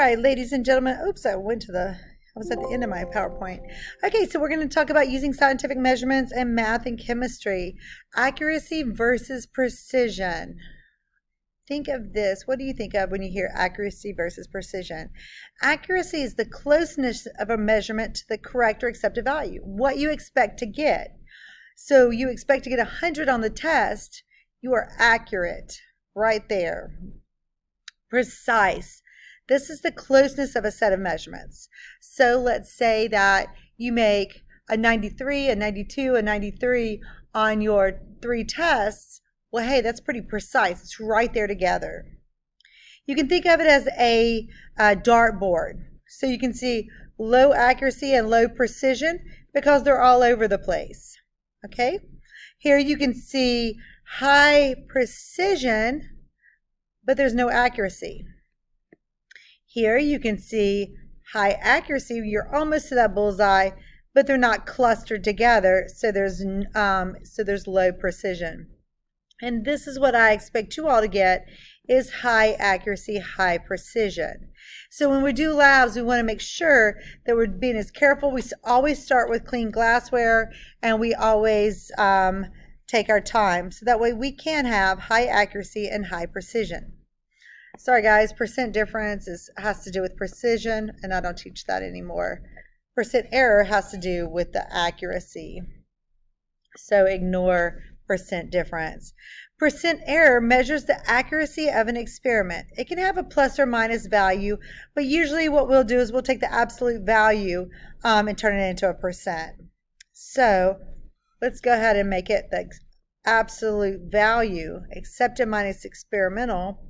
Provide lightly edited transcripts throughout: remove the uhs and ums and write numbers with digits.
right, ladies and gentlemen. Oops, I was at the end of my PowerPoint. Okay, so we're going to talk about using scientific measurements in math and chemistry. Accuracy versus precision. Think of this. What do you think of when you hear accuracy versus precision? Accuracy is the closeness of a measurement to the correct or accepted value, what you expect to get. So you expect to get 100 on the test, you are accurate right there. Precise. This is the closeness of a set of measurements. So let's say that you make a 93, a 92, a 93 on your 3 tests. Well, hey, that's pretty precise. It's right there together. You can think of it as a dartboard. So you can see low accuracy and low precision because they're all over the place. Okay? Here you can see high precision, but there's no accuracy. Here you can see high accuracy. You're almost to that bullseye, but they're not clustered together, so there's low precision. And this is what I expect you all to get is high accuracy, high precision. So when we do labs, we want to make sure that we're being as careful. We always start with clean glassware, and we always take our time. So that way we can have high accuracy and high precision. Sorry guys, percent difference has to do with precision, and I don't teach that anymore. Percent error has to do with the accuracy. So ignore percent difference. Percent error measures the accuracy of an experiment. It can have a plus or minus value, but usually what we'll do is we'll take the absolute value and turn it into a percent. So let's go ahead and make it the absolute value, accepted minus experimental,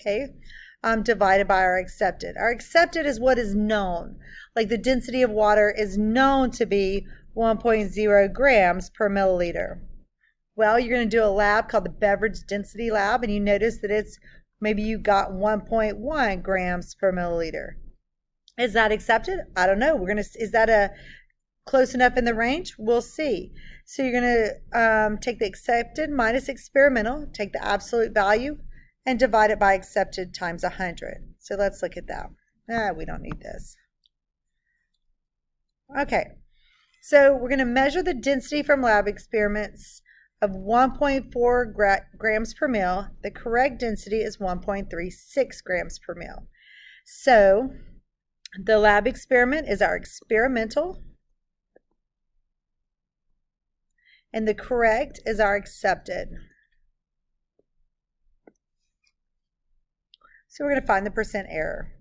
okay, divided by our accepted. Our accepted is what is known. Like the density of water is known to be 1.0 grams per milliliter. Well, you're going to do a lab called the beverage density lab, and you notice that maybe you got 1.1 grams per milliliter. Is that accepted? I don't know. Is that close enough in the range? We'll see. So you're going to take the accepted minus experimental, take the absolute value, and divide it by accepted times 100. So let's look at that. We don't need this. Okay. So we're going to measure the density from lab experiments of 1.4 grams per mil. The correct density is 1.36 grams per mil. So the lab experiment is our experimental, and the correct is our accepted. So we're going to find the percent error.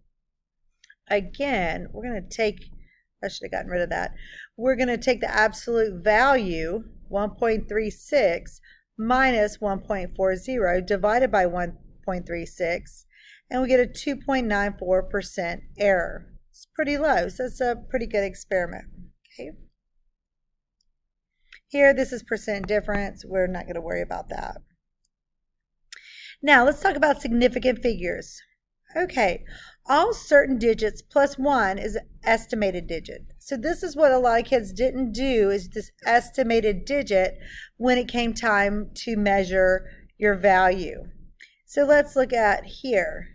Again, we're going to take, I should have gotten rid of that. We're going to take the absolute value, 1.36 minus 1.40 divided by 1.36, and we get a 2.94% error. It's pretty low, so it's a pretty good experiment. Okay. Here, this is percent difference. We're not going to worry about that. Now, let's talk about significant figures. Okay, all certain digits plus 1 is an estimated digit. So this is what a lot of kids didn't do, is this estimated digit when it came time to measure your value. So let's look at here.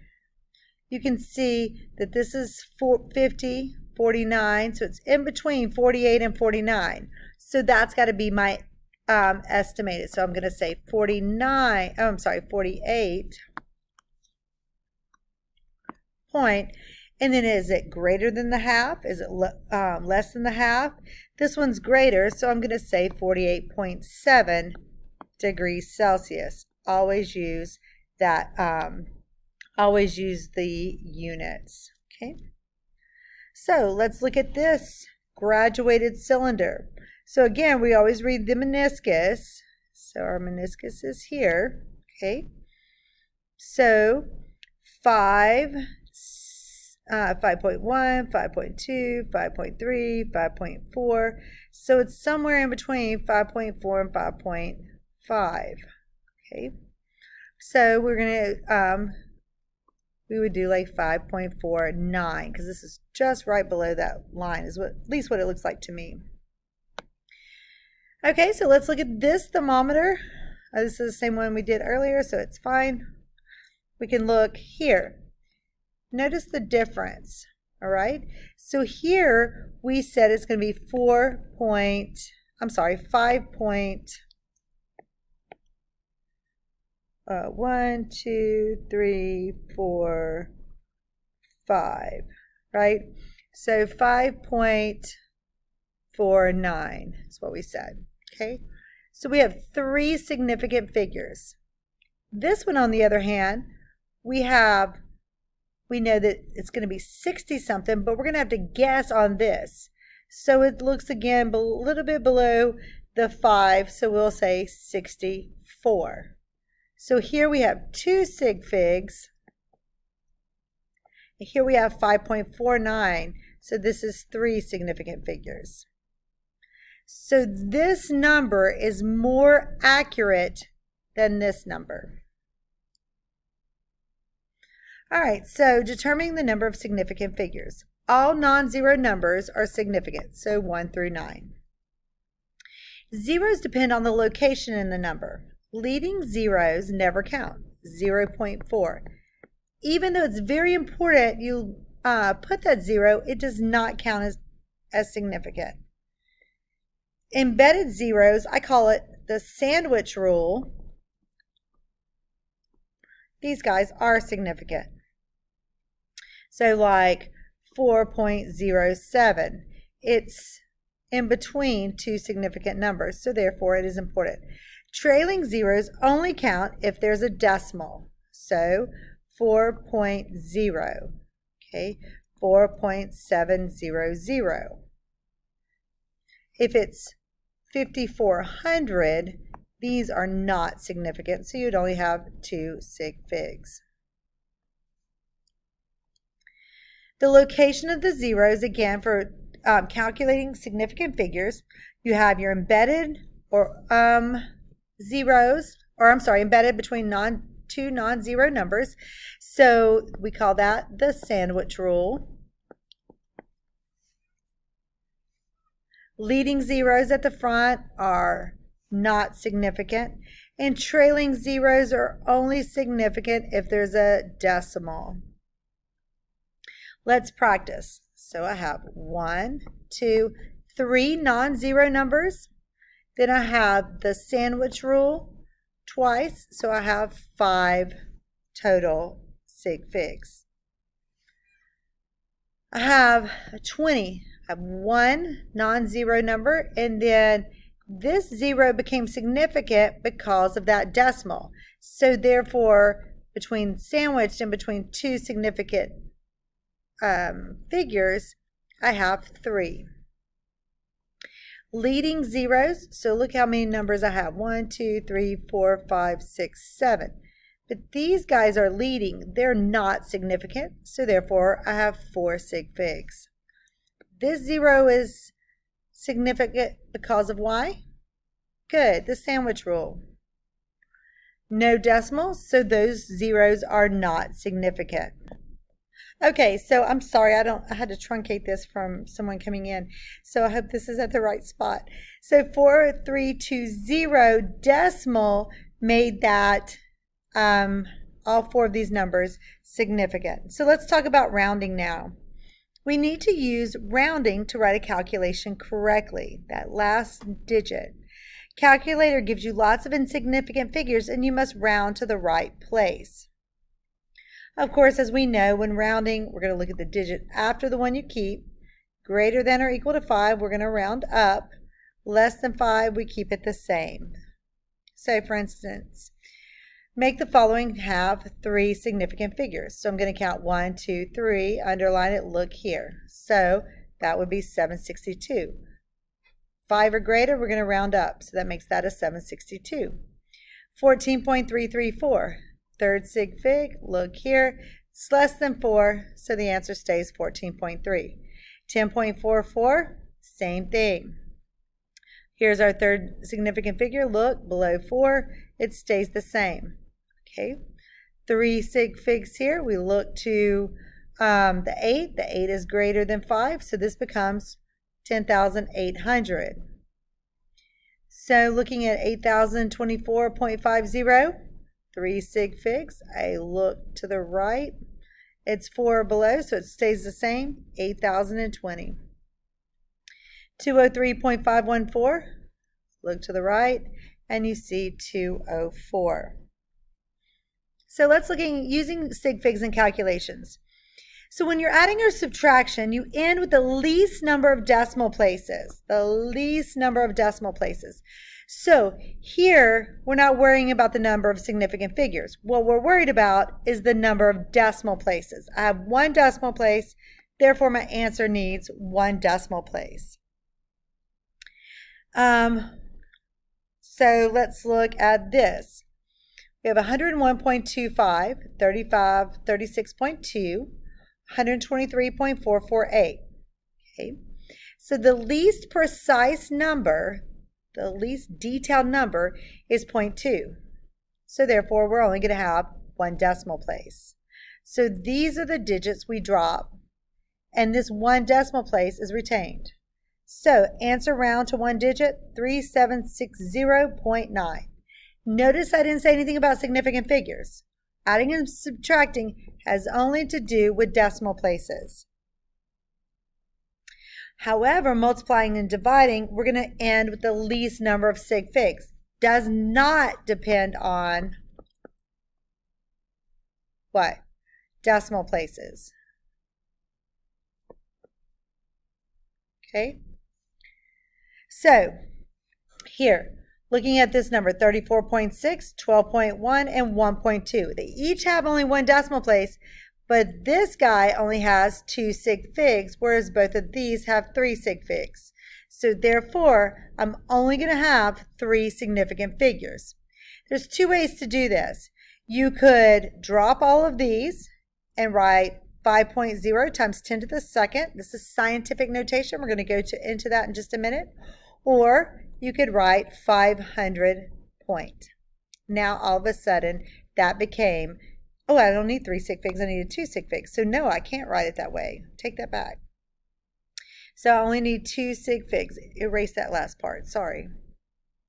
You can see that this is 50, 49, so it's in between 48 and 49. So that's got to be my estimated. So I'm going to say 48 point, and then is it greater than the half? Is it less than the half? This one's greater, so I'm going to say 48.7 degrees Celsius. Always use that, always use the units. Okay, so let's look at this graduated cylinder. So again, we always read the meniscus. So our meniscus is here. Okay, so 5.1, 5.2, 5.3, 5.4. So it's somewhere in between 5.4 and 5.5. Okay, so we're going to, we would do like 5.49 because this is just right below that line, is at least what it looks like to me. Okay, so let's look at this thermometer. This is the same one we did earlier, so it's fine. We can look here. Notice the difference, all right? So here we said it's going to be 1, 2, 3, 4, 5, right? So 5.49 is what we said, okay? So we have 3 significant figures. This one, on the other hand, we know that it's going to be 60 something, but we're going to have to guess on this. So it looks again a little bit below the 5, so we'll say 64. So here we have 2 sig figs. And here we have 5.49. So this is 3 significant figures. So this number is more accurate than this number. All right, so determining the number of significant figures. All non-zero numbers are significant, so 1 through 9. Zeros depend on the location in the number. Leading zeros never count, 0.4. Even though it's very important you put that 0, it does not count as significant. Embedded zeros, I call it the sandwich rule. These guys are significant. So like 4.07, it's in between 2 significant numbers, so therefore it is important. Trailing zeros only count if there's a decimal, so 4.0, okay, 4.700. If it's 5,400, these are not significant, so you'd only have 2 sig figs. The location of the zeros, again, for calculating significant figures, you have your embedded or embedded between 2 non-zero numbers. So we call that the sandwich rule. Leading zeros at the front are not significant, and trailing zeros are only significant if there's a decimal. Let's practice. So I have 1, 2, 3 non-zero numbers. Then I have the sandwich rule twice, so I have 5 total sig figs. I have 20. I have 1 non-zero number, and then this 0 became significant because of that decimal. So therefore, between sandwiched and between 2 significant figures, I have 3. Leading zeros, so look how many numbers I have. 1, 2, 3, 4, 5, 6, 7. But these guys are leading. They're not significant, so therefore I have 4 sig figs. This 0 is significant because of why? Good, the sandwich rule. No decimals, so those zeros are not significant. Okay, so I'm sorry, I had to truncate this from someone coming in, so I hope this is at the right spot. So 4320 decimal made that all 4 of these numbers significant. So let's talk about rounding now. We need to use rounding to write a calculation correctly, that last digit. Calculator gives you lots of insignificant figures, and you must round to the right place. Of course, as we know, when rounding, we're going to look at the digit after the one you keep. Greater than or equal to 5, we're going to round up. Less than 5, we keep it the same. So, for instance, make the following have 3 significant figures. So I'm going to count 1, 2, 3, underline it, look here. So that would be 762. 5 or greater, we're going to round up. So that makes that a 762. 14.334. Third sig fig, look here, it's less than 4, so the answer stays 14.3. 10.44, same thing. Here's our third significant figure, look, below 4, it stays the same. Okay, 3 sig figs here, we look to the 8 is greater than 5, so this becomes 10,800. So looking at 8,024.50, 3 sig figs, I look to the right, It's 4 or below, so it stays the same, 8,020. 203.514, look to the right, and you see 204. So let's look at using sig figs and calculations. So when you're adding or subtraction, you end with the least number of decimal places. The least number of decimal places. So here, we're not worrying about the number of significant figures. What we're worried about is the number of decimal places. I have 1 decimal place, therefore my answer needs 1 decimal place. So let's look at this. We have 101.25, 35, 36.2, 123.448. Okay. So the least precise number, the least detailed number is 0.2. So therefore, we're only going to have 1 decimal place. So these are the digits we drop, and this 1 decimal place is retained. So answer round to 1 digit, 3760.9. Notice I didn't say anything about significant figures. Adding and subtracting has only to do with decimal places. However, multiplying and dividing, we're going to end with the least number of sig figs. Does not depend on what? Decimal places. Okay? So, here, looking at this number, 34.6, 12.1, and 1.2. They each have only 1 decimal place, but this guy only has 2 sig figs, whereas both of these have 3 sig figs. So therefore, I'm only going to have 3 significant figures. There's 2 ways to do this. You could drop all of these and write 5.0 times 10 to the second. This is scientific notation. We're going to go into that in just a minute. Or you could write 500 point. Now all of a sudden that became, oh, I don't need 3 sig figs, I needed 2 sig figs. So no, I can't write it that way. Take that back. So I only need 2 sig figs. Erase that last part, sorry.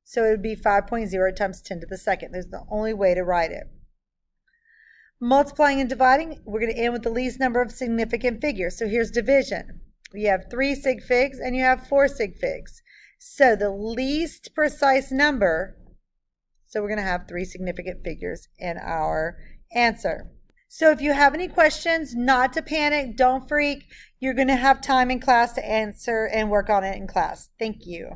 So it would be 5.0 times 10 to the second. That's the only way to write it. Multiplying and dividing, we're going to end with the least number of significant figures. So here's division. You have 3 sig figs and you have 4 sig figs. So the least precise number, so we're going to have 3 significant figures in our answer. So if you have any questions, not to panic, don't freak. You're going to have time in class to answer and work on it in class. Thank you.